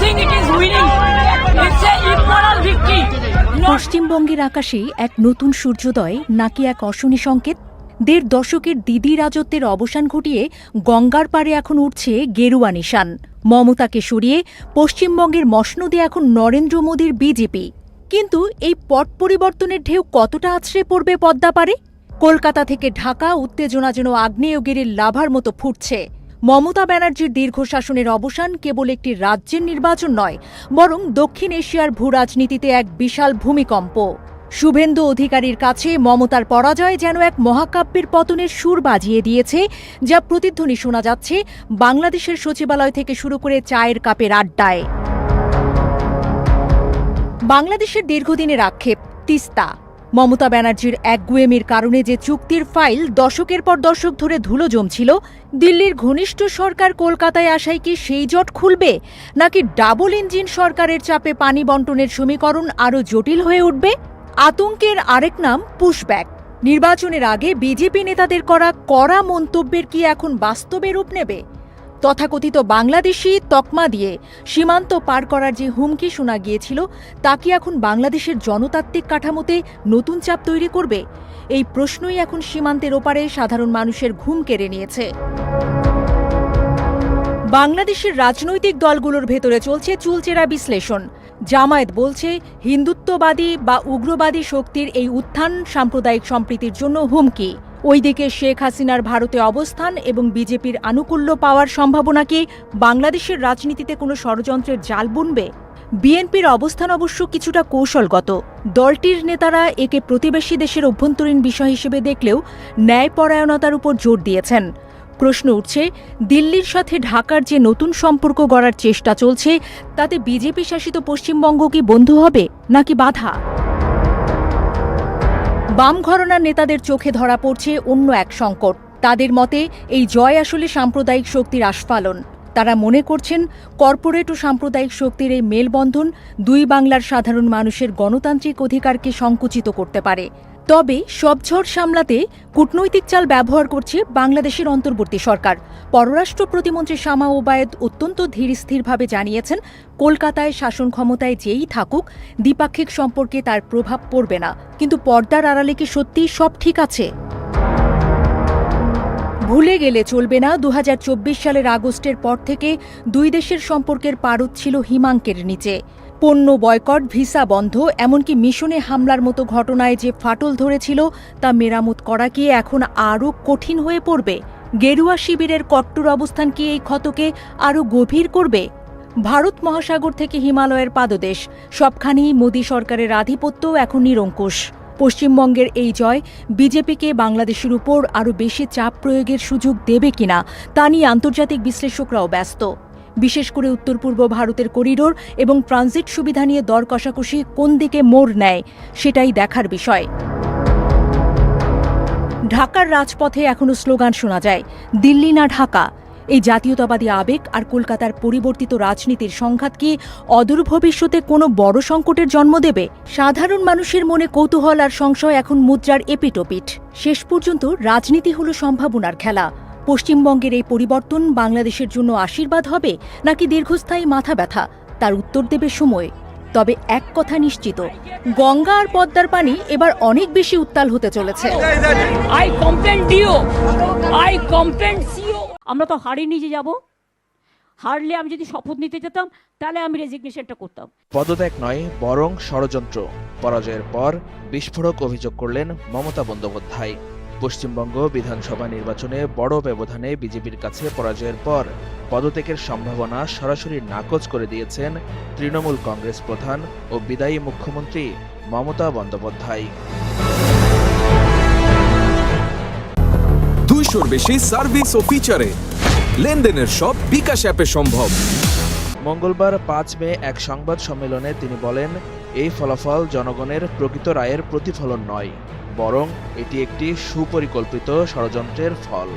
think it is winning. It's a immoral victory. পশ্চিমবঙ্গের আকাশে এক নতুন সূর্যোদয় নাকি এক অশনি সংকেত? ১.৫ দশকের দিদি রাজত্বের অবসান ঘটিয়ে গঙ্গার পাড়ে এখন উঠছে গেরুয়া নিশান। মমতাকে সরিয়ে পশ্চিমবঙ্গের মসনদে এখন নরেন্দ্র মোদীর বিজেপি। কিন্তু এই পট পরিবর্তনের ঢেউ কতটা আছড়ে পড়বে পদ্মা পারে? কলকাতা থেকে ঢাকা উত্তেজনা যেন আগ্নেয়গিরির লাভার মতো ফুটছে। মমতা ব্যানার্জির দীর্ঘ শাসনের অবসান কেবল একটি রাজ্যের নির্বাচন নয়, বরং দক্ষিণ এশিয়ার ভূরাজনীতিতে এক বিশাল ভূমিকম্প। শুভেন্দু অধিকারীর কাছে মমতার পরাজয় যেন এক মহাকাব্যের পতনের সুর বাজিয়ে দিয়েছে, যা প্রতিধ্বনি শোনা যাচ্ছে বাংলাদেশের সচিবালয় থেকে শুরু করে চায়ের কাপের আড্ডায়। বাংলাদেশের দীর্ঘদিনের আক্ষেপ তিস্তা। মমতা ব্যানার্জির একগুয়েমির কারণে যে চুক্তির ফাইল দশকের পর দশক ধরে ধুলো জমছিল, দিল্লির ঘনিষ্ঠ সরকার কলকাতায় আসায় কি সেই জট খুলবে, নাকি ডাবল ইঞ্জিন সরকারের চাপে পানি বন্টনের সমীকরণ আরও জটিল হয়ে উঠবে? আতঙ্কের আরেক নাম পুশব্যাক। নির্বাচনের আগে বিজেপি নেতাদের করা কড়া মন্তব্যের কি এখন বাস্তবে রূপ নেবে? তথাকথিত বাংলাদেশি তকমা দিয়ে সীমান্ত পার করার যে হুমকি শোনা গিয়েছিল, তা কি এখন বাংলাদেশের জনতাত্ত্বিক কাঠামোতে নতুন চাপ তৈরি করবে? এই প্রশ্নই এখন সীমান্তের ওপারে সাধারণ মানুষের ঘুম কেড়ে নিয়েছে। বাংলাদেশের রাজনৈতিক দলগুলোর ভেতরে চলছে চুলচেরা বিশ্লেষণ। জামায়াত বলছে হিন্দুত্ববাদী বা উগ্রবাদী শক্তির এই উত্থান সাম্প্রদায়িক সম্প্রীতির জন্য হুমকি। ওইদিকে শেখ হাসিনার ভারতে অবস্থান এবং বিজেপির আনুকূল্য পাওয়ার সম্ভাবনা কি বাংলাদেশের রাজনীতিতে কোনো ষড়যন্ত্রের জাল বুনবে? বিএনপির অবস্থান অবশ্য কিছুটা কৌশলগত। দলটির নেতারা একে প্রতিবেশী দেশের অভ্যন্তরীণ বিষয় হিসেবে দেখলেও ন্যায়পরায়ণতার উপর জোর দিয়েছেন। প্রশ্ন উঠছে, দিল্লির সাথে ঢাকার যে নতুন সম্পর্ক গড়ার চেষ্টা চলছে, তাতে বিজেপি শাসিত পশ্চিমবঙ্গ কি বন্ধু হবে নাকি বাধা? বাম ঘরানার নেতাদের চোখে ধরা পড়ছে অন্য এক সংকট। তাদের মতে এই জয় আসলে সাম্প্রদায়িক শক্তির আস্ফালন। তারা মনে করছেন কর্পোরেট ও সাম্প্রদায়িক শক্তির এই মেলবন্ধন দুই বাংলার সাধারণ মানুষের গণতান্ত্রিক অধিকারকে সংকুচিত করতে পারে। তবে সব ঝড় সামলাতে কূটনৈতিক চাল ব্যবহার করছে বাংলাদেশের অন্তর্বর্তী সরকার। পররাষ্ট্র প্রতিমন্ত্রী শামা ওবায়েদ অত্যন্ত ধীরস্থিরভাবে জানিয়েছেন, কলকাতায় শাসন ক্ষমতায় যেই থাকুক দ্বিপাক্ষিক সম্পর্কে তার প্রভাব পড়বে না। কিন্তু পর্দার আড়ালে কি সত্যিই সব ঠিক আছে? ভুলে গেলে চলবে না, ২০২৪ সালের আগস্টের পর থেকে দুই দেশের সম্পর্কের পারদ ছিল হিমাঙ্কের নিচে। পণ্য বয়কট, ভিসা বন্ধ, এমনকি মিশনে হামলার মতো ঘটনায় যে ফাটল ধরেছিল তা মেরামত করা কি এখন আরও কঠিন হয়ে পড়বে? গেরুয়া শিবিরের কট্টর অবস্থান কি এই ক্ষতকে আরও গভীর করবে? ভারত মহাসাগর থেকে হিমালয়ের পাদদেশ, সবখানেই মোদী সরকারের আধিপত্য এখন নিরঙ্কুশ। পশ্চিমবঙ্গের এই জয় বিজেপিকে বাংলাদেশের উপর আরও বেশি চাপ প্রয়োগের সুযোগ দেবে কিনা তা নিয়ে আন্তর্জাতিক বিশ্লেষকরাও ব্যস্ত। বিশেষ করে উত্তর পূর্ব ভারতের করিডোর এবং ট্রানজিট সুবিধা নিয়ে দর কষাকষি কোন দিকে মোড় নেয়, সেটাই দেখার বিষয়। ঢাকার রাজপথে এখনও স্লোগান শোনা যায়, দিল্লি না ঢাকা। এই জাতীয়তাবাদী আবেগ আর কলকাতার পরিবর্তিত রাজনীতির সংঘাত কি অদূর ভবিষ্যতে কোনো বড় সংকটের জন্ম দেবে? সাধারণ মানুষের মনে কৌতূহল আর সংশয় এখন মুদ্রার এপিটোপিট। শেষ পর্যন্ত রাজনীতি হলো সম্ভাবনার খেলা। পশ্চিমবঙ্গের এই পরিবর্তন বাংলাদেশের জন্য আশীর্বাদ হবে নাকি দীর্ঘস্থায়ী মাথা ব্যথা, তার উত্তর দেবে সময়। তবে এক কথা নিশ্চিত, গঙ্গা আর পদ্মার পানি এবার অনেক বেশি উত্তাল হতে চলেছে। আমরা তো হারিয়ে নিয়ে যাব। হারলে আমি যদি শপথ নিতে যেতাম, তাহলে আমি রেজিগনেশনটা করতাম। পদত্যাগ নয়, বরং ষড়যন্ত্র। পরাজয়ের পর বিস্ফোরক অভিযোগ করলেন মমতা বন্দ্যোপাধ্যায়। পশ্চিমবঙ্গ বিধানসভা নির্বাচনে বড় ব্যবধানে বিজেপির কাছে পরাজয়ের পর পদত্যাগের সম্ভাবনা সরাসরি নাকচ করে দিয়েছেন তৃণমূল কংগ্রেস প্রধান ও বিদায়ী মুখ্যমন্ত্রী মমতা বন্দ্যোপাধ্যায়। 200-র বেশি সার্ভিস ও ফিচারে লেনদেনের সব বিকাশ অ্যাপে সম্ভব। মঙ্গলবার ৫ মে এক সংবাদ সম্মেলনে তিনি বলেন, এই ফলাফল জনগণের প্রকৃত রায়ের প্রতিফলন নয়, বরং এটি একটি সুপরিকল্পিত ষড়যন্ত্রের ফল।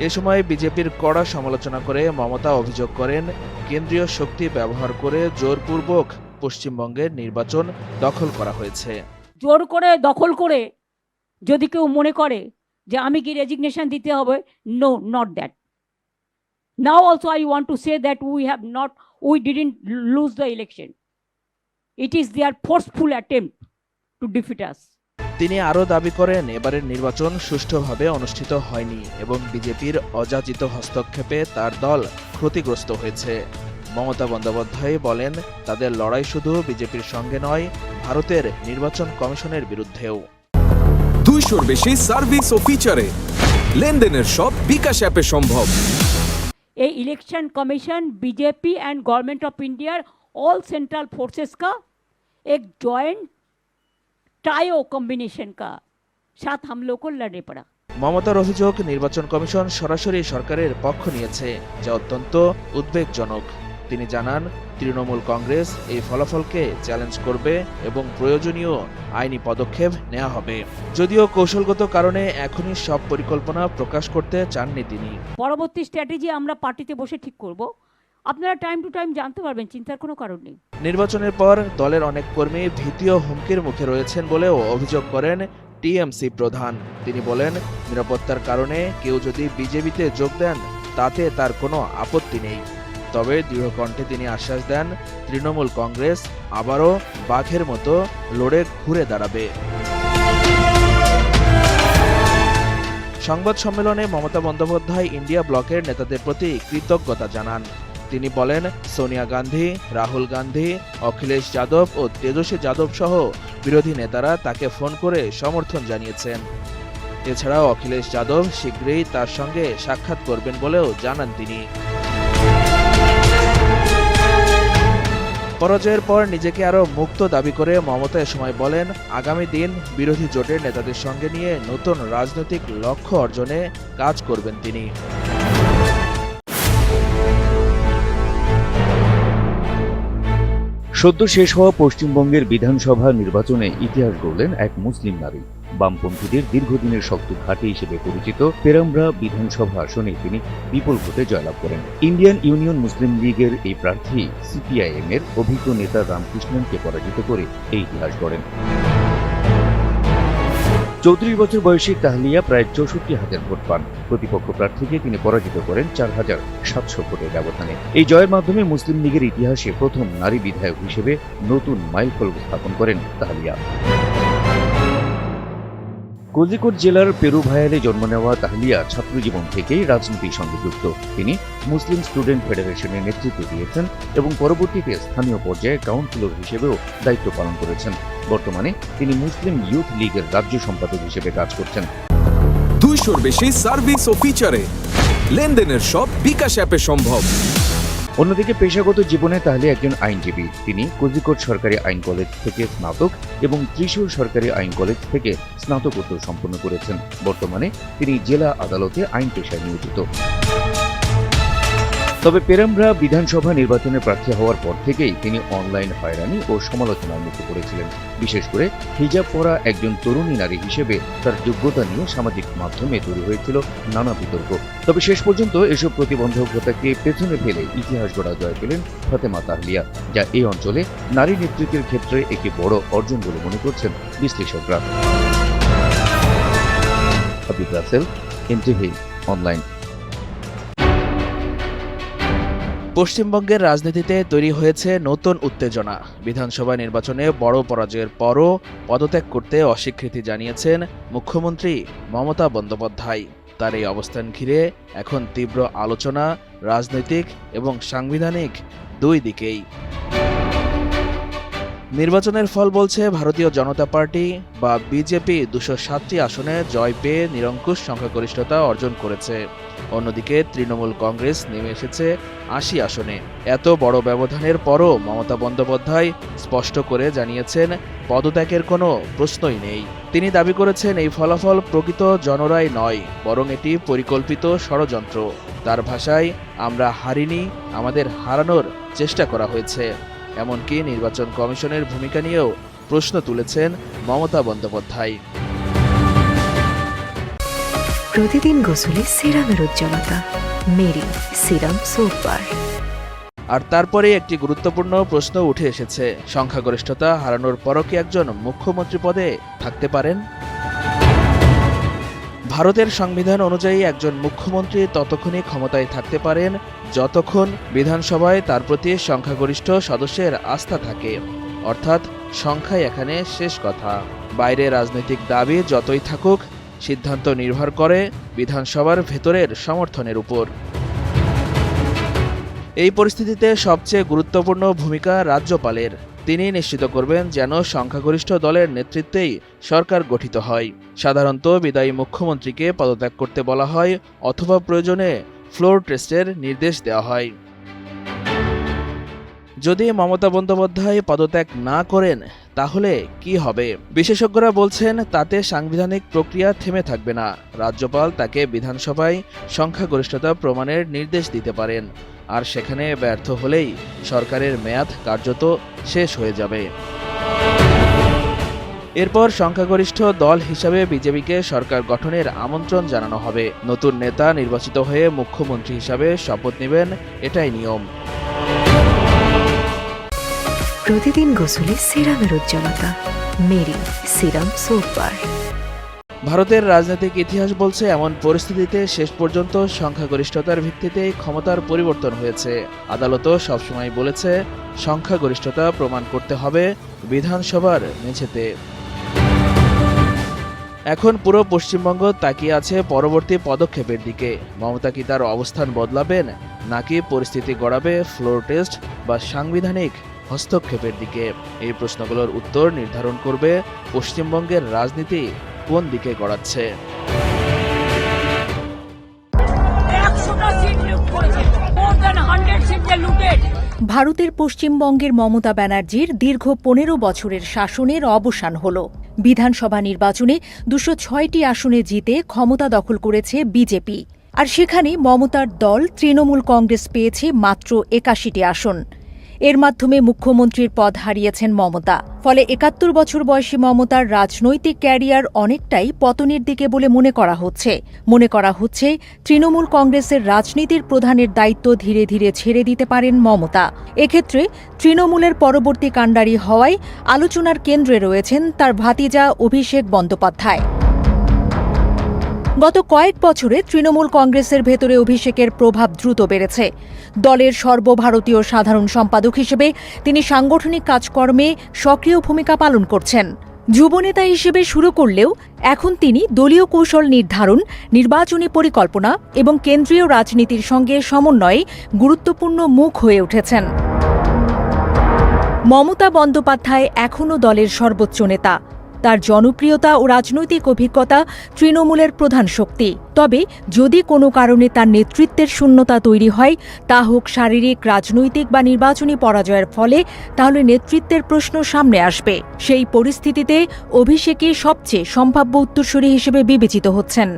এ সময় বিজেপির কড়া সমালোচনা করে মমতা অভিযোগ করেন, কেন্দ্রীয় শক্তি ব্যবহার করে জোরপূর্বক পশ্চিমবঙ্গের নির্বাচন দখল করা হয়েছে। জোর করে দখল করে যদি কেউ মনে করে যে আমি কি রেজিগনেশন দিতে হবে, no, not that. Now also I want to say that we have not we didn't lose the election. It is their forceful attempt to defeat us. তিনি আরও দাবি করেন এবারের নির্বাচন সুষ্ঠুভাবে অনুষ্ঠিত হয়নি এবং বিজেপির অযাচিত হস্তক্ষেপে তার দল ক্ষতিগ্রস্ত হয়েছে। মমতা বন্দ্যোপাধ্যায় বলেন তাদের লড়াই শুধু বিজেপির সঙ্গে নয়, ভারতের নির্বাচন কমিশনের বিরুদ্ধেও। 200-র বেশি সার্ভিস ও ফিচারে লেনদেনের সব বিকাশ অ্যাপে সম্ভব। ये election commission, BJP and government of India, all central forces का एक जॉइंट ट्रायो कॉम्बिनेशन का साथ हम लोग को लड़ने पड़ा। মমতার অভিযোগ নির্বাচন কমিশন সরাসরি সরকারের পক্ষ নিয়েছে, যা অত্যন্ত উদ্বেগজনক। তিনি জানান তৃণমূল কংগ্রেস এই ফলাফলকে চ্যালেঞ্জ করবে এবং প্রয়োজনীয় আইনি পদক্ষেপ নেওয়া হবে। যদিও কৌশলগত কারণে এখনই সব পরিকল্পনা প্রকাশ করতে চাননি তিনি। পরবর্তী স্ট্র্যাটেজি আমরা পার্টিতে বসে ঠিক করব, আপনারা টাইম টু টাইম জানতে পারবেন, চিন্তার কোনো কারণ নেই। নির্বাচনের পর দলের অনেক কর্মী ভীতি ও হুমকির মুখে রয়েছেন বলেও অভিযোগ করেন টিএমসি প্রধান। তিনি বলেন নিরাপত্তার কারণে কেউ যদি বিজেপিতে যোগ দেন তাতে তার কোনো আপত্তি নেই। তবে দৃঢ় কণ্ঠে তিনি আশ্বাস দেন তৃণমূল কংগ্রেস আবারও বাঘের মতো লড়ে ঘুরে দাঁড়াবে। সংবাদ সম্মেলনে মমতা বন্দ্যোপাধ্যায় ইন্ডিয়া ব্লকের নেতাদের প্রতি কৃতজ্ঞতা জানান। তিনি বলেন সোনিয়া গান্ধী, রাহুল গান্ধী, অখিলেশ যাদব ও তেজস্বী যাদব সহ বিরোধী নেতারা তাকে ফোন করে সমর্থন জানিয়েছেন। এছাড়াও অখিলেশ যাদব শীঘ্রই তার সঙ্গে সাক্ষাৎ করবেন বলেও জানান তিনি। পরাজয়ের পর নিজেকে আরও মুক্ত দাবি করে মমতা এ সময় বলেন আগামী দিন বিরোধী জোটের নেতাদের সঙ্গে নিয়ে নতুন রাজনৈতিক লক্ষ্য অর্জনে কাজ করবেন তিনি। সদ্য শেষ হওয়া পশ্চিমবঙ্গের বিধানসভা নির্বাচনে ইতিহাস গড়লেন এক মুসলিম নারী। বামপন্থীদের দীর্ঘদিনের শক্ত ঘাঁটি হিসেবে পরিচিত পেরাম্ব্রা বিধানসভা আসনে তিনি বিপুল ভোটে জয়লাভ করেন। ইন্ডিয়ান ইউনিয়ন মুসলিম লীগের এই প্রার্থী সিপিআইএম এর অভিজ্ঞ নেতা রামকৃষ্ণনকে পরাজিত করে এই ইতিহাস গড়েন। 34 বছর বয়সী তাহলিয়া প্রায় 64,000 ভোট পান। প্রতিপক্ষ প্রার্থীকে তিনি পরাজিত করেন 4,700 ভোটের ব্যবধানে। এই জয়ের মাধ্যমে মুসলিম লীগের ইতিহাসে প্রথম নারী বিধায়ক হিসেবে নতুন মাইলফলক স্থাপন করেন তাহলিয়া। কোজিকোড জেলার পেরুভায়ালে জন্ম নেওয়া তাহলিয়া ছাত্রজীবন থেকেই রাজনীতির সঙ্গে যুক্ত। তিনি মুসলিম স্টুডেন্ট ফেডারেশনের নেতৃত্ব দিয়েছেন এবং পরবর্তীতে স্থানীয় পর্যায়ে কাউন্সিলর হিসেবেও দায়িত্ব পালন করেছেন। বর্তমানে তিনি মুসলিম ইউথ লীগের রাজ্য সম্পাদক হিসেবে কাজ করছেন। 200-র বেশি সার্ভিস ও ফিচারে লেনদেনের সব বিকাশ অ্যাপে সম্ভব। অন্যদিকে পেশাগত জীবনে তাহলে একজন আইনজীবী। তিনি কোজিকোড সরকারি আইন কলেজ থেকে স্নাতক এবং ত্রিশূর সরকারি আইন কলেজ থেকে স্নাতকোত্তর সম্পন্ন করেছেন। বর্তমানে তিনি জেলা আদালতে আইন পেশায় নিয়োজিত। তবে পেরাম্ব্রা বিধানসভা নির্বাচনে প্রার্থী হওয়ার পর থেকেই তিনি অনলাইন হয়রানি ও সমালোচনার মুখে পড়েছিলেন। বিশেষ করে হিজাব পরা একজন তরুণী নারী হিসেবে তার যোগ্যতা নিয়ে সামাজিক মাধ্যমে তৈরি হয়েছিল নানা বিতর্ক। তবে শেষ পর্যন্ত এসব প্রতিবন্ধকতাকে পেছনে ফেলে ইতিহাস গড়া জয় পেলেন ফাতেমা তাহলিয়া, যা এই অঞ্চলে নারী নেতৃত্বের ক্ষেত্রে একটি বড় অর্জন বলে মনে করছেন বিশ্লেষকরা। Habib Rasel, NTV online. পশ্চিমবঙ্গের রাজনীতিতে তৈরি হয়েছে নতুন উত্তেজনা। বিধানসভা নির্বাচনে বড় পরাজয়ের পরও পদত্যাগ করতে অস্বীকৃতি জানিয়েছেন মুখ্যমন্ত্রী মমতা বন্দ্যোপাধ্যায়। তার এই অবস্থান ঘিরে এখন তীব্র আলোচনা রাজনৈতিক এবং সাংবিধানিক দুই দিকেই। নির্বাচনের ফল বলছে ভারতীয় জনতা পার্টি বা বিজেপি 207টি আসনে জয় পেয়ে নিরঙ্কুশ সংখ্যাগরিষ্ঠতা অর্জন করেছে। অন্যদিকে তৃণমূল কংগ্রেস নেমে এসেছে 80 আসনে। এত বড় ব্যবধানের পরও মমতা বন্দ্যোপাধ্যায় স্পষ্ট করে জানিয়েছেন পদত্যাগের কোনো প্রশ্নই নেই। তিনি দাবি করেছেন এই ফলাফল প্রকৃত জনরায় নয়, বরং এটি পরিকল্পিত ষড়যন্ত্র। তার ভাষায়, আমরা হারিনি, আমাদের হারানোর চেষ্টা করা হয়েছে। এমনকি নির্বাচন কমিশনের ভূমিকা নিয়েও প্রশ্ন তুলেছেন মমতা বন্দ্যোপাধ্যায়। প্রতিদিন গোসলে সিরামের উজ্জ্বলতা মেরি সিরাম সোপ বার। আর তারপরে একটি গুরুত্বপূর্ণ প্রশ্ন উঠে এসেছে, সংখ্যাগরিষ্ঠতা হারানোর পরও কি একজন মুখ্যমন্ত্রী পদে থাকতে পারেন? ভারতের সংবিধান অনুযায়ী একজন মুখ্যমন্ত্রী ততক্ষণই ক্ষমতায় থাকতে পারেন যতক্ষণ বিধানসভায় তার প্রতি সংখ্যাগরিষ্ঠ সদস্যের আস্থা থাকে, অর্থাৎ সংখ্যাই এখানে শেষ কথা। বাইরে রাজনৈতিক দাবি যতই থাকুক, সিদ্ধান্ত নির্ভর করে বিধানসভার ভেতরের সমর্থনের উপর। এই পরিস্থিতিতে সবচেয়ে গুরুত্বপূর্ণ ভূমিকা রাজ্যপালের। তিনি নিশ্চিত করবেন যেন সংখ্যাগরিষ্ঠ দলের নেতৃত্বেই সরকার গঠিত হয়। সাধারণত বিদায়ী মুখ্যমন্ত্রীকে পদত্যাগ করতে বলা হয় অথবা প্রয়োজনে ফ্লোর টেস্টের নির্দেশ দেওয়া হয়। যদি মমতা বন্দ্যোপাধ্যায় পদত্যাগ না করেন তাহলে কি হবে? বিশেষজ্ঞরা বলছেন তাতে সাংবিধানিক প্রক্রিয়া থেমে থাকবে না। রাজ্যপাল তাকে বিধানসভায় সংখ্যাগরিষ্ঠতা প্রমাণের নির্দেশ দিতে পারেন, আর সেখানে ব্যর্থ হলেই সরকারের মেয়াদ কার্যত শেষ হয়ে যাবে। এরপর সংখ্যাগরিষ্ঠ দল হিসাবে বিজেপিকে সরকার গঠনের আমন্ত্রণ জানানো হবে। নতুন নেতা নির্বাচিত হয়ে মুখ্যমন্ত্রী হিসাবে শপথ নেবেন, এটাই নিয়ম। প্রতিদিন গোসলে সিরামের উজ্জ্বলতা মেরি সিরাম সোপ বার। ভারতের রাজনৈতিক ইতিহাস বলছে এমন পরিস্থিতিতে শেষ পর্যন্ত সংখ্যাগরিষ্ঠতার ভিত্তিতেই ক্ষমতার পরিবর্তন হয়েছে। আদালতও সবসময় বলেছে সংখ্যাগরিষ্ঠতা প্রমাণ করতে হবে বিধানসভার মেঝেতে। এখন পুরো পশ্চিমবঙ্গ তাকিয়ে আছে পরবর্তী পদক্ষেপের দিকে। মমতা কি তার অবস্থান বদলাবেন, নাকি পরিস্থিতি গড়াবে ফ্লোর টেস্ট বা সাংবিধানিক হস্তক্ষেপের দিকে? এই প্রশ্নগুলোর উত্তর নির্ধারণ করবে পশ্চিমবঙ্গের রাজনীতি কোন দিকে গড়াচ্ছে। ভারতের পশ্চিমবঙ্গের মমতা ব্যানার্জির দীর্ঘ ১৫ বছরের শাসনের অবসান হল। বিধানসভা নির্বাচনে ২০৬টি আসনে জিতে ক্ষমতা দখল করেছে বিজেপি, আর সেখানে মমতার দল তৃণমূল কংগ্রেস পেয়েছে মাত্র ৮১টি আসন। এর মাধ্যমে মুখ্যমন্ত্রীর পদ হারিয়েছেন মমতা। ফলে ৭১ বছর বয়সী মমতার রাজনৈতিক ক্যারিয়ার অনেকটাই পতনের দিকে বলে মনে করা হচ্ছে তৃণমূল কংগ্রেসের রাজনীতির প্রধানের দায়িত্ব ধীরে ধীরে ছেড়ে দিতে পারেন মমতা। এক্ষেত্রে তৃণমূলের পরবর্তী কাণ্ডারি হওয়ায় আলোচনার কেন্দ্রে রয়েছেন তার ভাতিজা অভিষেক বন্দ্যোপাধ্যায়। গত কয়েক বছরে তৃণমূল কংগ্রেসের ভেতরে অভিষেকের প্রভাব দ্রুত বেড়েছে। দলের সর্বভারতীয় সাধারণ সম্পাদক হিসেবে তিনি সাংগঠনিক কাজকর্মে সক্রিয় ভূমিকা পালন করছেন। যুবনেতা হিসেবে শুরু করলেও এখন তিনি দলীয় কৌশল নির্ধারণ, নির্বাচনী পরিকল্পনা এবং কেন্দ্রীয় রাজনীতির সঙ্গে সমন্বয়ে গুরুত্বপূর্ণ মুখ হয়ে উঠেছেন। মমতা বন্দ্যোপাধ্যায় এখনও দলের সর্বোচ্চ নেতা। তার জনপ্রিয়তা ও রাজনৈতিক অভিজ্ঞতা তৃণমূলের প্রধান শক্তি। তবে যদি কোনো কারণে তার নেতৃত্বের শূন্যতা তৈরি হয়, তা হোক শারীরিক, রাজনৈতিক বা নির্বাচনী পরাজয়ের ফলে, তাহলে নেতৃত্বের প্রশ্ন সামনে আসবে। সেই পরিস্থিতিতে অভিষেকই সবচেয়ে সম্ভাব্য উত্তরসূরি হিসেবে বিবেচিত হচ্ছেন।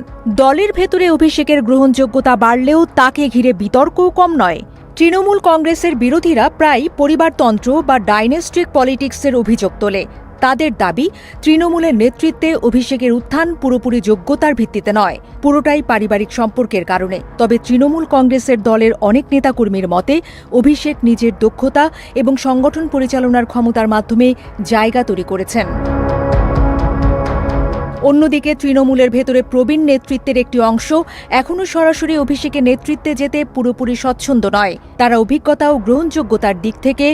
দলের ভেতরে অভিষেকের গ্রহণযোগ্যতা বাড়লেও তাকে ঘিরে বিতর্কও কম নয়। তৃণমূল কংগ্রেসের বিরোধীরা প্রায় পরিবারতন্ত্র বা ডাইনেস্টিক পলিটিক্সের অভিযোগ তোলে। তাদের দাবি, তৃণমূলের নেতৃত্বে অভিষেকের উত্থান পুরোপুরি যোগ্যতার ভিত্তিতে নয়, পুরোটাই পারিবারিক সম্পর্কের কারণে। তবে তৃণমূল কংগ্রেসের দলের অনেক নেতাকর্মীর মতে অভিষেক নিজের দক্ষতা এবং সংগঠন পরিচালনার ক্ষমতার মাধ্যমে জায়গা তৈরি করেছেন। অন্যদিকে তৃণমূলের ভেতরে প্রবীণ নেতৃত্বের একটি অংশ এখনও সরাসরি অভিষেকের নেতৃত্বে যেতে পুরোপুরি স্বচ্ছন্দ নয়। তারা অভিজ্ঞতা ও গ্রহণযোগ্যতার দিক থেকে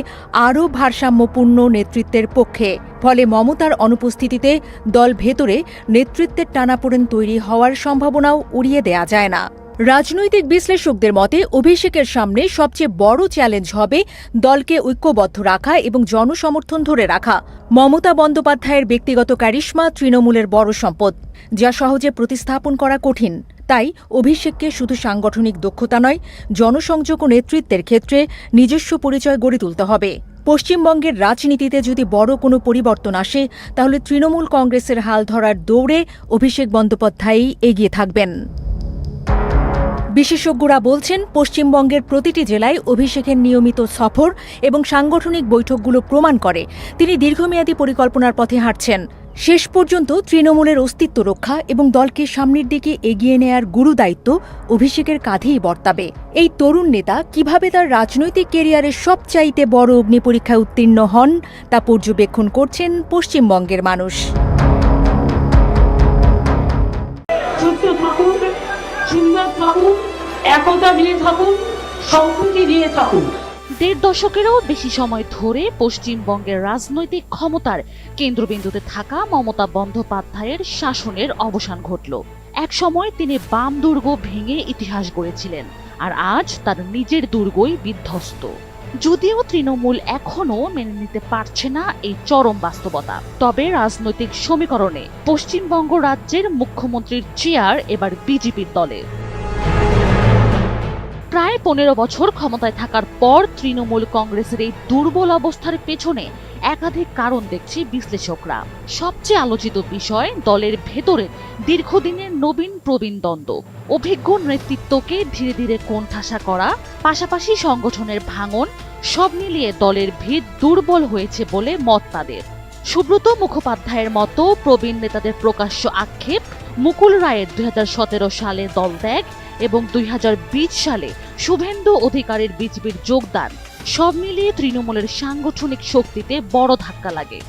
আরও ভারসাম্যপূর্ণ নেতৃত্বের পক্ষে। ফলে মমতার অনুপস্থিতিতে দল ভেতরে নেতৃত্বের টানাপোড়েন তৈরি হওয়ার সম্ভাবনাও উড়িয়ে দেয়া যায় না। রাজনৈতিক বিশ্লেষকদের মতে অভিষেকের সামনে সবচেয়ে বড় চ্যালেঞ্জ হবে দলকে ঐক্যবদ্ধ রাখা এবং জনসমর্থন ধরে রাখা। মমতা বন্দ্যোপাধ্যায়ের ব্যক্তিগত ক্যারিশমা তৃণমূলের বড় সম্পদ, যা সহজে প্রতিস্থাপন করা কঠিন। তাই অভিষেককে শুধু সাংগঠনিক দক্ষতা নয়, জনসংযোগ ও নেতৃত্বের ক্ষেত্রে নিজস্ব পরিচয় গড়ে তুলতে হবে। পশ্চিমবঙ্গের রাজনীতিতে যদি বড় কোনো পরিবর্তন আসে, তাহলে তৃণমূল কংগ্রেসের হাল ধরার দৌড়ে অভিষেক বন্দ্যোপাধ্যায়ই এগিয়ে থাকবেন। বিশেষজ্ঞরা বলছেন, পশ্চিমবঙ্গের প্রতিটি জেলায় অভিষেকের নিয়মিত সফর এবং সাংগঠনিক বৈঠকগুলো প্রমাণ করে তিনি দীর্ঘমেয়াদী পরিকল্পনার পথে হাঁটছেন। শেষ পর্যন্ত তৃণমূলের অস্তিত্ব রক্ষা এবং দলকে সামনের দিকে এগিয়ে নেয়ার গুরুদায়িত্ব অভিষেকের কাঁধেই বর্তাবে। এই তরুণ নেতা কিভাবে তার রাজনৈতিক ক্যারিয়ারের সবচাইতে বড় অগ্নিপরীক্ষায় উত্তীর্ণ হন, তা পর্যবেক্ষণ করছেন পশ্চিমবঙ্গের মানুষ। সুন্দর থাকুন, একতা নিয়ে থাকুন, সম্প্রীতি নিয়ে থাকুন। ১.৫ দশকেরও বেশি সময় ধরে পশ্চিমবঙ্গের রাজনৈতিক ক্ষমতার কেন্দ্রবিন্দুতে থাকা মমতা বন্দ্যোপাধ্যায়ের শাসনের অবসান ঘটল। এক সময় তিনি বাম দুর্গ ভেঙে ইতিহাস গড়েছিলেন, আর আজ তার নিজের দুর্গই বিধ্বস্ত। যদিও তৃণমূল এখনো মেনে নিতে পারছে না এই চরম বাস্তবতা, তবে রাজনৈতিক সমীকরণে পশ্চিমবঙ্গ রাজ্যের মুখ্যমন্ত্রীর চেয়ার এবার বিজেপির দলে। প্রায় ১৫ বছর ক্ষমতায় থাকার পর তৃণমূল কংগ্রেসের এই দুর্বল অবস্থার পেছনে একাধিক কারণ দেখছে বিশ্লেষকরা। সবচেয়ে আলোচিত বিষয় দলের ভেতরে দীর্ঘদিনের নবীন প্রবীণ দ্বন্দ্ব, অভিজ্ঞ নেতৃত্বকে ধীরে ধীরে কোণঠাসা করা, পাশাপাশি সংগঠনের ভাঙন, সব মিলিয়ে দলের ভিত দুর্বল হয়েছে বলে মত তাদের। সুব্রত মুখোপাধ্যায়ের মতো প্রবীণ নেতাদের প্রকাশ্য আক্ষেপ, মুকুল রায়ের ২০১৭ সালে দলত্যাগ এবং ২০২০ সালে শুভেন্দু অধিকারীর বিজেপির যোগদান, সব মিলিয়ে তৃণমূলের সাংগঠনিক শক্তিতে বড় ধাক্কা লাগে।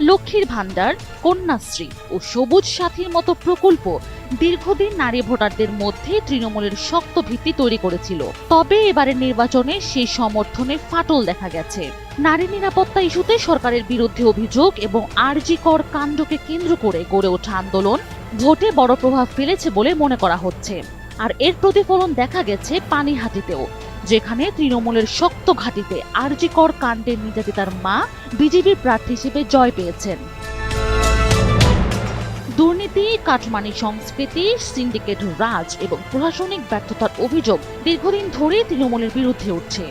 লক্ষ্মীর ভাণ্ডার, কন্যাশ্রী ও সবুজ সাথীর মতো প্রকল্প দীর্ঘদিন নারী ভোটারদের মধ্যে তৃণমূলের শক্ত ভিত্তি তৈরি করেছিল। তবে এবারের নির্বাচনে সেই সমর্থনে ফাটল দেখা গেছে। নারী নিরাপত্তা ইস্যুতে সরকারের বিরুদ্ধে অভিযোগ এবং আরজি কর কাণ্ডকে কেন্দ্র করে গড়ে ওঠা আন্দোলন ভোটে বড় প্রভাব ফেলেছে বলে মনে করা হচ্ছে। আর এর প্রতিফলন দেখা গেছে পানিহাটিতেও, যেখানে তৃণমূলের শক্ত ঘাঁটিতে আরজি কর কাণ্ডের নির্যাতিতার মা বিজেপির প্রার্থী হিসেবে জয় পেয়েছেন। দুর্নীতি, কাটমানি সংস্কৃতি, সিন্ডিকেট রাজ এবং প্রশাসনিক ব্যর্থতার অভিযোগ দীর্ঘদিন ধরে তৃণমূলের বিরুদ্ধে উঠছে।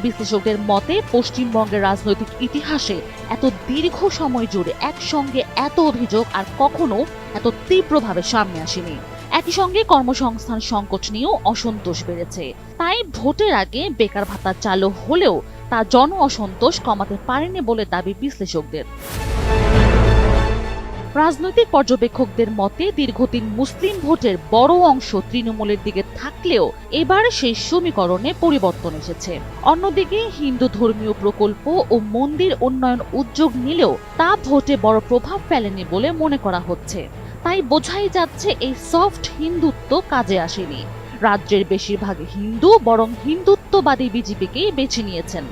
বিশ্লেষকদের মতে পশ্চিমবঙ্গের রাজনৈতিক ইতিহাসে এত দীর্ঘ সময় জুড়ে একসঙ্গে এত অভিযোগ আর কখনো এত তীব্রভাবে সামনে আসেনি। একই সঙ্গে কর্মসংস্থান সংকট নিয়েও অসন্তোষ বেড়েছে। তাই ভোটের আগে বেকার ভাতা চালু হলেও তা জন অসন্তোষ কমাতে পারেনি বলে দাবি বিশ্লেষকদের। রাজনৈতিক পর্যবেক্ষকদের মতে দীর্ঘদিন মুসলিম ভোটের বড় অংশ তৃণমূলের দিকে থাকলেও এবার সেই সমীকরণে পরিবর্তন এসেছে। অন্যদিকে হিন্দু ধর্মীয় প্রকল্প ও মন্দির উন্নয়ন উদ্যোগ নিলেও তা ভোটে বড় প্রভাব ফেলেনি বলে মনে করা হচ্ছে। তাই বোঝাই যাচ্ছে এই সফট হিন্দুত্ব কাজে আসেনি। রাজ্যের বেশিরভাগ হিন্দু বরং হিন্দুত্ববাদী বিজেপিকেই বেছে নিয়েছেন।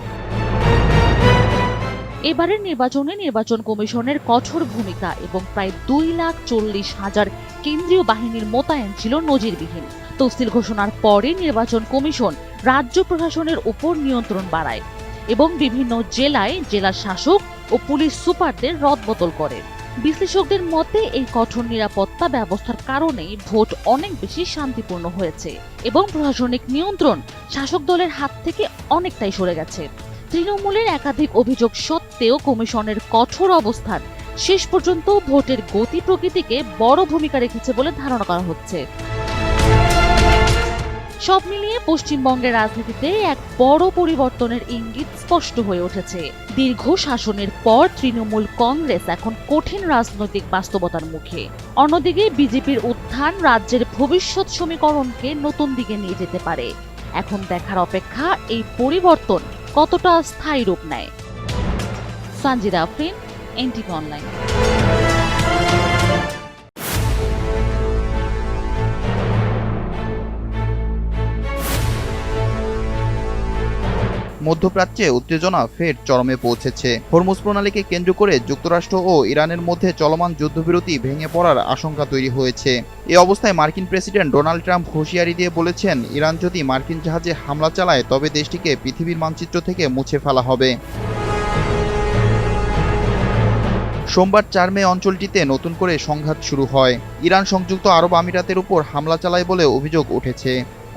এবারের নির্বাচনে নির্বাচন কমিশনের কঠোর ভূমিকা এবং প্রায় 2,40,000 কেন্দ্রীয় বাহিনীর মোতায়েন ছিল নজিরবিহীন। তফসিল ঘোষণার পরে নির্বাচন কমিশন রাজ্য প্রশাসনের উপর নিয়ন্ত্রণ বাড়ায় এবং বিভিন্ন জেলায় জেলা শাসক ও পুলিশ সুপারদের রদবদল করে। বিশ্লেষকদের মতে এই কঠোর নিরাপত্তা ব্যবস্থার কারণেই ভোট অনেক বেশি শান্তিপূর্ণ হয়েছে এবং প্রশাসনিক নিয়ন্ত্রণ শাসক দলের হাত থেকে অনেকটাই সরে গেছে। তৃণমূলের একাধিক অভিযোগ সত্ত্বেও কমিশনের কঠোর অবস্থান শেষ পর্যন্ত ভোটের গতি প্রকৃতিকে বড় ভূমিকা রেখেছে বলে ধারণা করা হচ্ছে। সব মিলিয়ে পশ্চিমবঙ্গের রাজনীতিতে এক বড় পরিবর্তনের ইঙ্গিত স্পষ্ট হয়ে উঠেছে। দীর্ঘ শাসনের পর তৃণমূল কংগ্রেস এখন কঠিন রাজনৈতিক বাস্তবতার মুখে। অন্যদিকে বিজেপির উত্থান রাজ্যের ভবিষ্যৎ সমীকরণকে নতুন দিকে নিয়ে যেতে পারে। এখন দেখার অপেক্ষা এই পরিবর্তন কতটা স্থায়ী রূপ নেয়। Sanjida Afrin, NTV online. মধ্যপ্রাচ্যে উত্তেজনা ফের চরমে পৌঁছেছে। হরমুজ প্রণালীকে কেন্দ্র করে যুক্তরাষ্ট্র ও ইরানের মধ্যে চলমান যুদ্ধবিরতি ভেঙে পড়ার আশঙ্কা তৈরি হয়েছে। এ অবস্থায় মার্কিন প্রেসিডেন্ট ডোনাল্ড ট্রাম্প হুঁশিয়ারি দিয়ে বলেছেন, ইরান যদি মার্কিন জাহাজে হামলা চালায় তবে দেশটিকে পৃথিবীর মানচিত্র থেকে মুছে ফেলা হবে। সোমবার ৪ মে অঞ্চলটিতে নতুন করে সংঘাত শুরু হয়। ইরান সংযুক্ত আরব আমিরাতের উপর হামলা চালায় বলে অভিযোগ উঠেছে।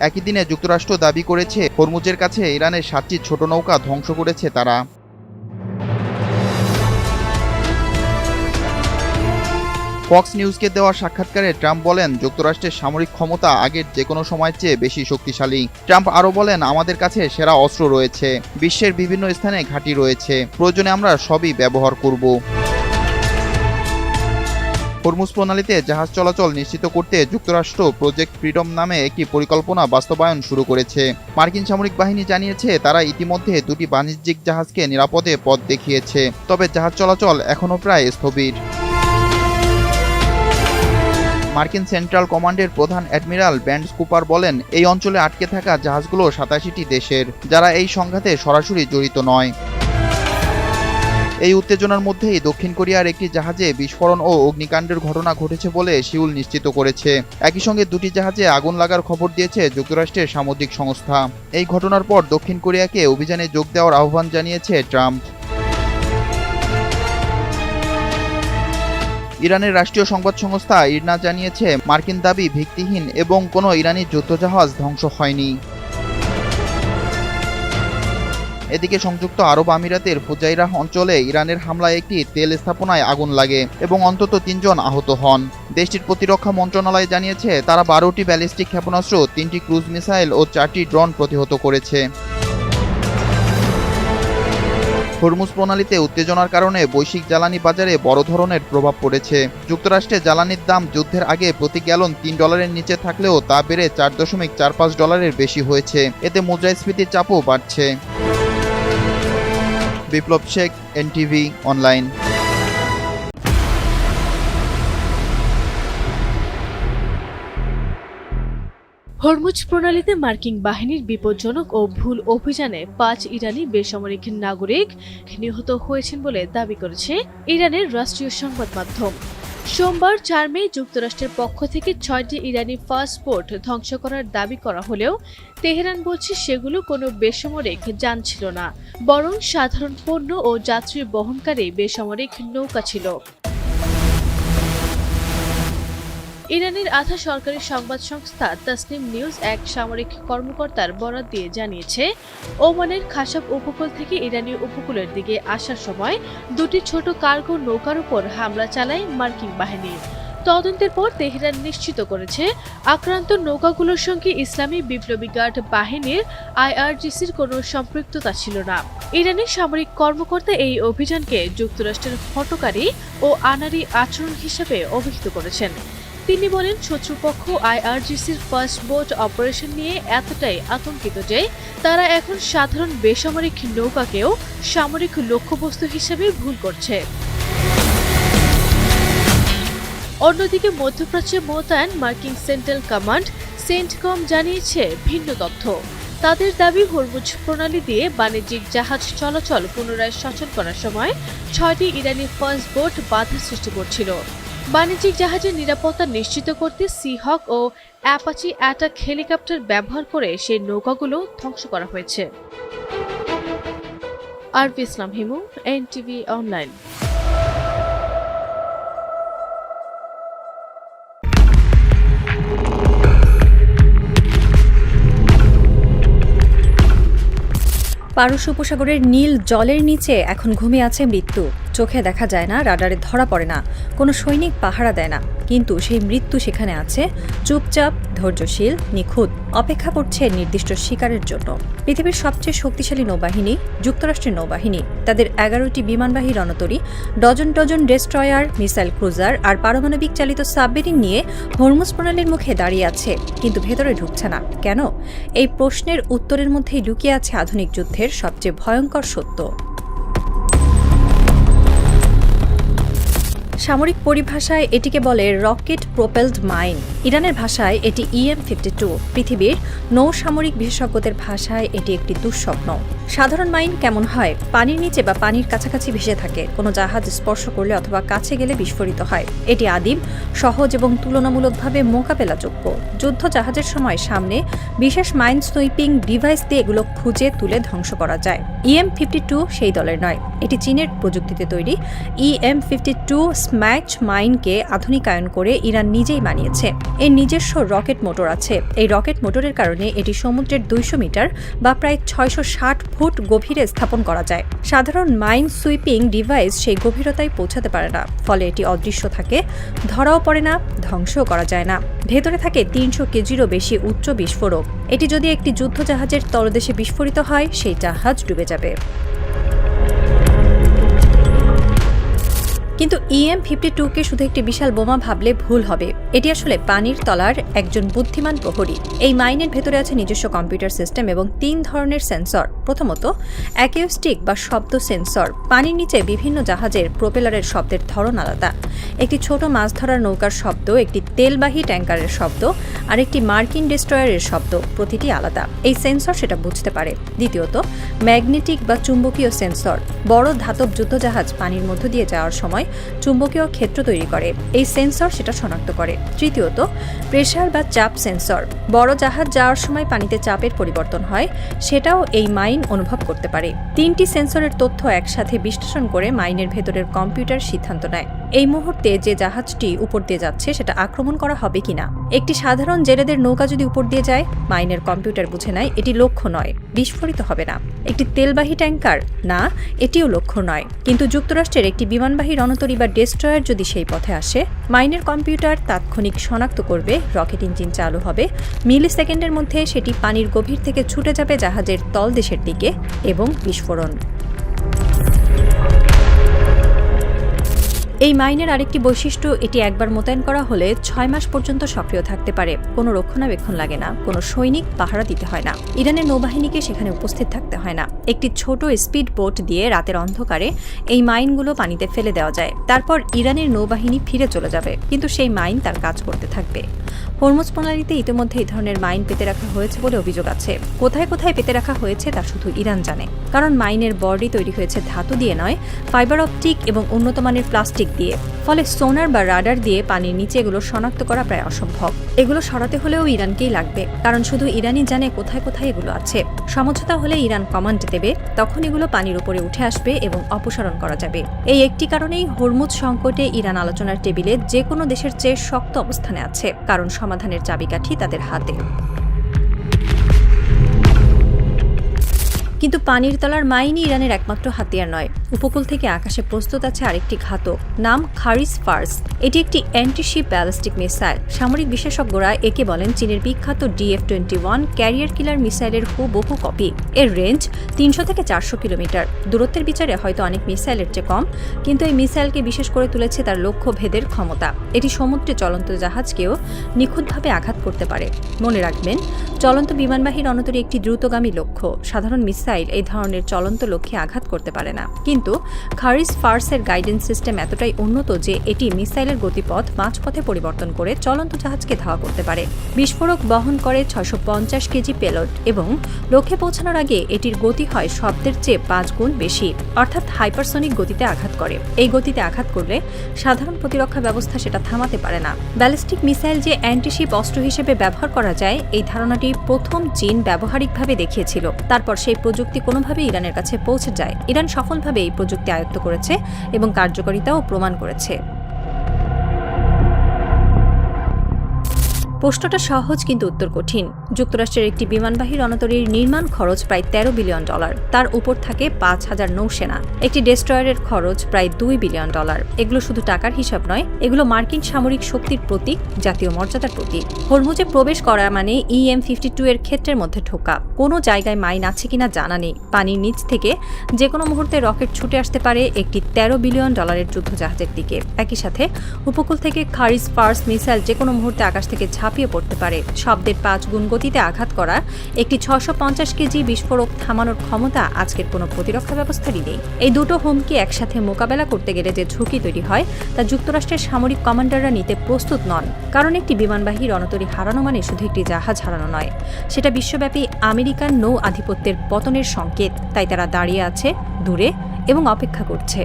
একই দিনে যুক্তরাষ্ট্র দাবি করেছে হরমুজের কাছে ইরানের 7টি ছোট নৌকা ধ্বংস করেছে তারা। ফক্স নিউজকে দেওয়া সাক্ষাৎকারে ট্রাম্প বলেন, যুক্তরাষ্ট্রের সামরিক ক্ষমতা আগের যে কোনো সময়ের চেয়ে বেশি শক্তিশালী। ট্রাম্প আরও বলেন, আমাদের কাছে সেরা অস্ত্র রয়েছে, বিশ্বের বিভিন্ন স্থানে ঘাঁটি রয়েছে, প্রয়োজনে আমরা সবই ব্যবহার করব। হরমুজ প্রণালীতে জাহাজ চলাচল নিশ্চিত করতে যুক্তরাষ্ট্র প্রজেক্ট ফ্রিডম নামে একটি পরিকল্পনা বাস্তবায়ন শুরু করেছে। মার্কিন সামরিক বাহিনী জানিয়েছে তারা ইতিমধ্যে 2টি বাণিজ্যিক জাহাজকে নিরাপদে পথ দেখিয়েছে, তবে জাহাজ চলাচল এখনও প্রায় স্থবির। মার্কিন সেন্ট্রাল কমান্ডের প্রধান অ্যাডমিরাল ব্যান্ডস কুপার বলেন, এই অঞ্চলে আটকে থাকা জাহাজগুলো 87টি দেশের, যারা এই সংঘাতে সরাসরি জড়িত নয়। এই উত্তেজনার মধ্যেই দক্ষিণ কোরিয়ার একটি জাহাজে বিস্ফোরণ ও অগ্নিকাণ্ডের ঘটনা ঘটেছে বলে সিউল নিশ্চিত করেছে। একই সঙ্গে দুটি জাহাজে আগুন লাগার খবর দিয়েছে যুক্তরাষ্ট্রের সামুদ্রিক সংস্থা। এই ঘটনার পর দক্ষিণ কোরিয়াকে অভিযানে যোগ দেওয়ার আহ্বান জানিয়েছে ট্রাম্প। ইরানের রাষ্ট্রীয় সংবাদ সংস্থা ইরনা জানিয়েছে, মার্কিন দাবি ভিত্তিহীন এবং কোনো ইরানি যুদ্ধজাহাজ ধ্বংস হয়নি। এদিকে সংযুক্ত আরব আমিরাতের ফুজাইরাহ অঞ্চলে ইরানের হামলায় একটি তেল স্থাপনায় আগুন লাগে এবং অন্তত 3 জন আহত হন। দেশটির প্রতিরক্ষা মন্ত্রণালয় জানিয়েছে, তারা 12টি ব্যালিস্টিক ক্ষেপণাস্ত্র, 3টি ক্রুজ মিসাইল ও 4টি ড্রোন প্রতিহত করেছে। হরমুজ প্রণালীতে উত্তেজনার কারণে বৈশ্বিক জ্বালানি বাজারে বড় ধরনের প্রভাব পড়েছে। যুক্তরাষ্ট্রে জ্বালানির দাম যুদ্ধের আগে প্রতি গ্যালন $3 নিচে থাকলেও তা বেড়ে $4.45 বেশি হয়েছে। এতে মুদ্রাস্ফীতির চাপও বাড়ছে। বিপ্লব শেখ, এনটিভি অনলাইন। হরমুজ প্রণালীতে মার্কিন বাহিনীর বিপজ্জনক ও ভুল অভিযানে 5 ইরানি বেসামরিক নাগরিক নিহত হয়েছেন বলে দাবি করেছে ইরানের রাষ্ট্রীয় সংবাদ মাধ্যম। সোমবার 4 মে যুক্তরাষ্ট্রের পক্ষ থেকে 6টি ইরানি পাসপোর্ট ধ্বংস করার দাবি করা হলেও তেহরান বলছে সেগুলো কোনো বেসামরিক যান ছিল না, বরং সাধারণ পণ্য ও যাত্রী বহনকারী বেসামরিক নৌকা ছিল। ইরানের আধা সরকারি সংবাদ সংস্থা তাসনিম নিউজ এক সামরিক কর্মকর্তার বরাত দিয়ে জানিয়েছে, ওমানের খাসাব উপকূল থেকে ইরানি উপকূলের দিকে আসার সময় 2টি ছোট কার্গো নৌকার উপর হামলা চালায় মার্কিন বাহিনী। তদন্তের পর তেহরান নিশ্চিত করেছে, আক্রান্ত নৌকাগুলোর সঙ্গে ইসলামী বিপ্লবী গার্ড বাহিনীর IRGCর কোনো সম্পৃক্ততা ছিল না। ইরানের সামরিক কর্মকর্তা এই অভিযানকে যুক্তরাষ্ট্রের হঠকারী ও আনাড়ি আচরণ হিসেবে অভিহিত করেছেন। তিনি বলেন, শত্রুপক্ষ IRGCর ফার্স্ট বোট অপারেশন নিয়ে এতটাই আতঙ্কিত যে তারা এখন সাধারণ বেসামরিক নৌকাকেও সামরিক লক্ষ্যবস্তু হিসেবে ভুল করছে। অন্যদিকে মধ্যপ্রাচ্যে মোতায়েন মার্কিন সেন্ট্রাল কমান্ড সেন্টকম জানিয়েছে ভিন্ন তথ্য। তাদের দাবি, হরমুজ প্রণালী দিয়ে বাণিজ্যিক জাহাজ চলাচল পুনরায় সচল করার সময় 6টি ইরানি ফার্স্ট বোট বাধা সৃষ্টি করছিল। বাণিজ্যিক জাহাজের নিরাপত্তা নিশ্চিত করতে সিহক ও অ্যাপাচি অ্যাটাক হেলিকপ্টার ব্যবহার করে সেই নৌকাগুলো ধ্বংস করা হয়েছে। আরভি ইসলাম হিমু, এনটিভি অনলাইন। পারস্য উপসাগরের নীল জলের নিচে এখন ঘুমিয়ে আছে মৃত্যু। চোখে দেখা যায় না, রাডারে ধরা পড়ে না, কোনো সৈনিক পাহারা দেয় না, কিন্তু সেই মৃত্যু সেখানে আছে, চুপচাপ, ধৈর্যশীল, নিখুঁত, অপেক্ষা করছে নির্দিষ্ট শিকারের জন্য। পৃথিবীর সবচেয়ে শক্তিশালী নৌবাহিনী যুক্তরাষ্ট্রের নৌবাহিনী, তাদের 11টি বিমানবাহী রণতরী, dozen dozen destroyer, missile cruiser আর পারমাণবিক চালিত সাবমেরিন নিয়ে হরমুজ প্রণালীর মুখে দাঁড়িয়ে আছে, কিন্তু ভেতরে ঢুকছে না। কেন? এই প্রশ্নের উত্তরের মধ্যেই লুকিয়ে আছে আধুনিক যুদ্ধের সবচেয়ে ভয়ঙ্কর সত্য। সামরিক পরিভাষায় এটিকে বলে রকেট প্রোপেলড মাইন। ইরানের ভাষায় এটি EM-52। পৃথিবীর নৌসামরিক বিশেষজ্ঞদের ভাষায় এটি একটি দুঃস্বপ্ন। সাধারণ মাইন কেমন হয়? পানির নিচে বা পানির কাছাকাছি ভেসে থাকে, কোনো জাহাজ স্পর্শ করলে অথবা কাছে গেলে বিস্ফোরিত হয়। এটি আদিম, সহজ এবং তুলনামূলকভাবে মোকাবেলাযোগ্য। যুদ্ধ জাহাজের সময় সামনে বিশেষ মাইন সুইপিং ডিভাইস দিয়ে এগুলো খুঁজে তুলে ধ্বংস করা যায়। EM-52 সেই দলের নয়, এটি চীনের প্রযুক্তিতে তৈরি। EM-52 স্ম্যাচ মাইনকে আধুনিকায়ন করে ইরান নিজেই বানিয়েছে। এর নিজস্ব রকেট মোটর আছে। এই রকেট মোটরের কারণে এটি সমুদ্রের 200 মিটার বা প্রায় 660 ফুট গভীরে স্থাপন করা যায়। সাধারণ মাইন সুইপিং ডিভাইস সেই গভীরতায় পৌঁছাতে পারে না, ফলে এটি অদৃশ্য থাকে, ধরাও পড়ে না, ধ্বংসও করা যায় না। ভেতরে থাকে 300 কেজিরও বেশি উচ্চ বিস্ফোরক। এটি যদি একটি যুদ্ধজাহাজের তলদেশে বিস্ফোরিত হয়, সেই জাহাজ ডুবে যাবে। কিন্তু EM-52কে শুধু একটি বিশাল বোমা ভাবলে ভুল হবে। এটি আসলে পানির তলার একজন বুদ্ধিমান প্রহরী। এই মাইনের ভেতরে আছে নিজস্ব কম্পিউটার সিস্টেম এবং 3 ধরনের সেন্সর। প্রথমত, অ্যাকিউস্টিক বা শব্দ সেন্সর। পানির নিচে বিভিন্ন জাহাজের প্রোপেলারের শব্দের ধরন আলাদা। একটি ছোট মাছ ধরার নৌকার শব্দ, একটি তেলবাহী ট্যাঙ্কারের শব্দ আর একটি মার্কিন ডেস্ট্রয়ারের শব্দ, প্রতিটি আলাদা। এই সেন্সর সেটা বুঝতে পারে। দ্বিতীয়ত, ম্যাগনেটিক বা চুম্বকীয় সেন্সর। বড় ধাতব যুদ্ধজাহাজ পানির মধ্য দিয়ে যাওয়ার সময় চুম্বকীয় ক্ষেত্র তৈরি করে, এই সেন্সর সেটা শনাক্ত করে। তৃতীয়ত, প্রেসার বা চাপ সেন্সর। বড় জাহাজ যাওয়ার সময় পানিতে চাপের পরিবর্তন হয়, সেটাও এই মাইন অনুভব করতে পারে। 3টি সেন্সরের তথ্য একসাথে বিশ্লেষণ করে মাইনের ভেতরের কম্পিউটার সিদ্ধান্ত নেয় এই মুহূর্তে যে জাহাজটি উপর দিয়ে যাচ্ছে সেটা আক্রমণ করা হবে কিনা। একটি সাধারণ জেলেদের নৌকা যদি উপর দিয়ে যায়, মাইনের কম্পিউটার বুঝে নেয় এটি লক্ষ্য নয়, বিস্ফোরিত হবে না। একটি তেলবাহী ট্যাঙ্কার, না, এটিও লক্ষ্য নয়। কিন্তু যুক্তরাষ্ট্রের একটি বিমানবাহী রণতরী বা ডেস্ট্রয়ার যদি সেই পথে আসে, মাইনের কম্পিউটার তাৎক্ষণিক শনাক্ত করবে, রকেট ইঞ্জিন চালু হবে, মিলি সেকেন্ডের মধ্যে সেটি পানির গভীর থেকে ছুটে যাবে জাহাজের তলদেশের দিকে এবং বিস্ফোরণ। এই মাইনের আরেকটি বৈশিষ্ট্য, এটি একবার মোতায়েন করা হলে 6 মাস পর্যন্ত সক্রিয় থাকতে পারে। কোনো রক্ষণাবেক্ষণ লাগে না, কোনো সৈনিক পাহারা দিতে হয় না, ইরানের নৌবাহিনীকে সেখানে উপস্থিত থাকতে হয় না। একটি ছোট স্পিড বোট দিয়ে রাতের অন্ধকারে এই মাইনগুলো পানিতে ফেলে দেওয়া যায়। তারপর ইরানের নৌবাহিনী ফিরে চলে যাবে, কিন্তু সেই মাইন তার কাজ করতে থাকবে। হরমুজ প্রণালীতে ইতিমধ্যে এই ধরনের মাইন পেতে রাখা হয়েছে বলে অভিযোগ আছে। কোথায় কোথায় পেতে রাখা হয়েছে তা শুধু ইরান জানে, কারণ মাইনের বডি তৈরি হয়েছে ধাতু দিয়ে নয়, ফাইবার অপটিক এবং উন্নত মানের প্লাস্টিক দিয়ে। ফলে সোনার বা রাডার দিয়ে পানির নিচে এগুলো শনাক্ত করা প্রায় অসম্ভব। এগুলো সরাতে হলেও ইরানকেই লাগবে, কারণ শুধু ইরানই জানে কোথায় কোথায় এগুলো আছে। সমঝোতা হলে ইরান কমান্ড দেবে, তখন এগুলো পানির উপরে উঠে আসবে এবং অপসারণ করা যাবে। এই একটি কারণেই হরমুজ সংকটে ইরান আলোচনার টেবিলে যে কোনো দেশের চেয়ে শক্ত অবস্থানে আছে, কারণ সমাধানের চাবিকাঠি তাদের হাতে। কিন্তু পানির তলার মাইনই ইরানের একমাত্র হাতিয়ার নয়। উপকূল থেকে আকাশে প্রস্তুত আছে আরেকটি ঘাতক, নাম খারিস ফার্স। এটি একটি অ্যান্টিশিপ ব্যালিস্টিক মিসাইল। সামরিক বিশেষজ্ঞরা একে বলেন চীনের বিখ্যাত DF-21 ক্যারিয়ার কিলার মিসাইলের হুবহু কপি। এর রেঞ্জ 300 থেকে 400 কিলোমিটার। দূরত্বের বিচারে হয়তো অনেক মিসাইলের চেয়ে কম, কিন্তু এই মিসাইলকে বিশেষ করে তুলেছে তার লক্ষ্য ভেদের ক্ষমতা। এটি সমুদ্রে চলন্ত জাহাজকেও নিখুঁতভাবে আঘাত করতে পারে। মনে রাখবেন, চলন্ত বিমানবাহী রণতরী একটি দ্রুতগামী লক্ষ্য। সাধারণ মিসাইল এই ধরনের চলন্ত লক্ষ্যে আঘাত করতে পারে না। কিন্তু খারিস ফার্সের গাইডেন্স সিস্টেম এতটাই উন্নত যে এটি মিসাইলের গতিপথ মাঝপথে পরিবর্তন করে চলন্ত জাহাজকে ধাওয়া করতে পারে। বিস্ফোরক বহন করে 650 কেজি পেলোড এবং লক্ষ্যে পৌঁছানোর আগে এটির গতি হয় শব্দের চেয়ে 5 গুণ বেশি, অর্থাৎ হাইপারসনিক গতিতে আঘাত করে। এই গতিতে আঘাত করলে সাধারণ প্রতিরক্ষা ব্যবস্থা সেটা থামাতে পারে না। ব্যালিস্টিক মিসাইল যে অ্যান্টিশিপ অস্ত্র হিসেবে ব্যবহার করা যায়, এই ধারণাটি প্রথম চীন ব্যবহারিকভাবে দেখিয়েছিল। তারপর সেই প্রযুক্তি কোনোভাবে ইরানের কাছে পৌঁছে যায়। ইরান সফলভাবে এই প্রযুক্তি আয়ত্ত করেছে এবং কার্যকারিতাও প্রমাণ করেছে। প্রশ্নটা সহজ কিন্তু উত্তর কঠিন। যুক্তরাষ্ট্রের একটি বিমানবাহী রণতরীর নির্মাণ খরচ প্রায় $13 বিলিয়ন। তার উপর থাকে 5000 নৌসেনা। একটি ডেস্ট্রয়ারের খরচ প্রায় $2 বিলিয়ন। এগুলো শুধু টাকার হিসাব নয়, এগুলো মার্কিন সামরিক শক্তির প্রতীক, জাতীয় মর্যাদার প্রতীক। হরমুজে প্রবেশ করা মানে EM-52 এর ক্ষেত্রের মধ্যে ঢোকা। কোনো জায়গায় মাইন আছে কিনা জানা নেই। পানির নিচ থেকে যে কোনো মুহূর্তে রকেট ছুটে আসতে পারে একটি $13 বিলিয়ন যুদ্ধজাহাজের দিকে। একই সাথে উপকূল থেকে খারিস ফার্স মিসাইল যে কোনো মুহূর্তে আকাশ থেকে ঝাঁপিয়ে পড়তে পারে। শব্দের 5 গুণ গতিতে আঘাত করা একটি 650 কেজি বিস্ফোরক থামানোর ক্ষমতা আজকের কোনো প্রতিরক্ষা ব্যবস্থারই নেই। এই দুটো হুমকি একসাথে মোকাবেলা করতে গেলে যে ঝুঁকি তৈরি হয় তা যুক্তরাষ্ট্রের সামরিক কমান্ডাররা নিতে প্রস্তুত নন। কারণ একটি বিমানবাহী রণতরী হারানো মানে শুধু একটি জাহাজ হারানো নয়, সেটা বিশ্বব্যাপী আমেরিকান নৌ আধিপত্যের পতনের সংকেত। তাই তারা দাঁড়িয়ে আছে দূরে এবং অপেক্ষা করছে।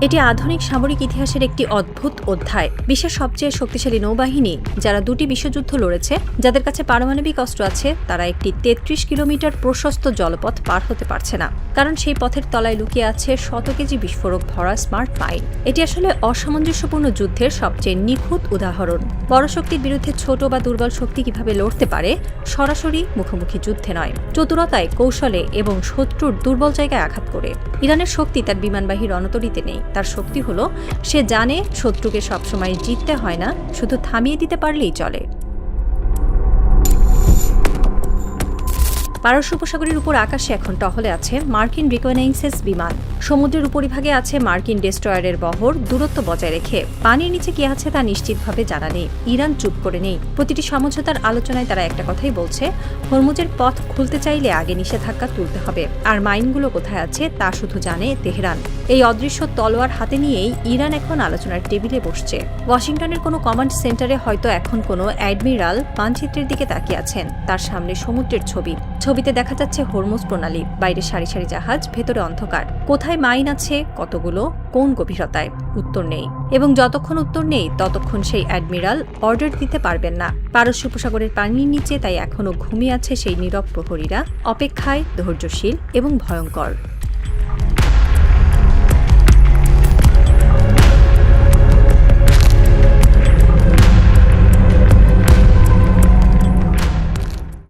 এটি আধুনিক সামরিক ইতিহাসের একটি অদ্ভুত অধ্যায়। বিশ্বের সবচেয়ে শক্তিশালী নৌবাহিনী, যারা 2টি বিশ্বযুদ্ধ লড়েছে, যাদের কাছে পারমাণবিক অস্ত্র আছে, তারা একটি 33 কিলোমিটার প্রশস্ত জলপথ পার হতে পারছে না, কারণ সেই পথের তলায় লুকিয়ে আছে 100 কেজি বিস্ফোরক ভরা স্মার্ট মাইন। এটি আসলে অসামঞ্জস্যপূর্ণ যুদ্ধের সবচেয়ে নিখুঁত উদাহরণ। বড় শক্তির বিরুদ্ধে ছোট বা দুর্বল শক্তি কিভাবে লড়তে পারে, সরাসরি মুখোমুখি যুদ্ধে নয়, চতুরতায়, কৌশলে এবং শত্রুর দুর্বল জায়গায় আঘাত করে। ইরানের শক্তি তার বিমানবাহী রণতরীতে নেই। তার শক্তি হলো সে জানে শত্রুকে সবসময় জিততে হয় না, শুধু থামিয়ে দিতে পারলেই চলে। পারস্য উপসাগরের উপর আকাশে এখন টহলে আছে মার্কিন রিকনেসান্স বিমান। সমুদ্রের উপরিভাগে আছে মার্কিন ডেস্ট্রয়ারের বহর। দূরত্ব বজায় রেখে পানির নিচে কি আছে তা নিশ্চিতভাবে জানা নেই। ইরান চুপ করে নেই। প্রতিটি সমঝোতার আলোচনায় তারা একটা কথাই বলছে, হরমুজের পথ খুলতে চাইলে আগে নিষেধাজ্ঞা তুলতে হবে। আর মাইনগুলো কোথায় আছে তা শুধু জানে তেহরান। এই অদৃশ্য তলোয়ার হাতে নিয়েই ইরান এখন আলোচনার টেবিলে বসছে। ওয়াশিংটনের কোনো কমান্ড সেন্টারে হয়তো এখন কোনো অ্যাডমিরাল মানচিত্রের দিকে তাকিয়ে আছেন। তার সামনে সমুদ্রের ছবিতে দেখা যাচ্ছে হরমুজ প্রণালী, বাইরে সারি সারি জাহাজ, ভেতরে অন্ধকার। কোথায় মাইন আছে, কতগুলো, কোন গভীরতায়, উত্তর নেই। এবং যতক্ষণ উত্তর নেই ততক্ষণ সেই অ্যাডমিরাল অর্ডার দিতে পারবেন না। পারস্য উপসাগরের পানির নিচে তাই এখনো ঘুমিয়ে আছে সেই নীরব প্রহরীরা, অপেক্ষায়, ধৈর্যশীল এবং ভয়ঙ্কর।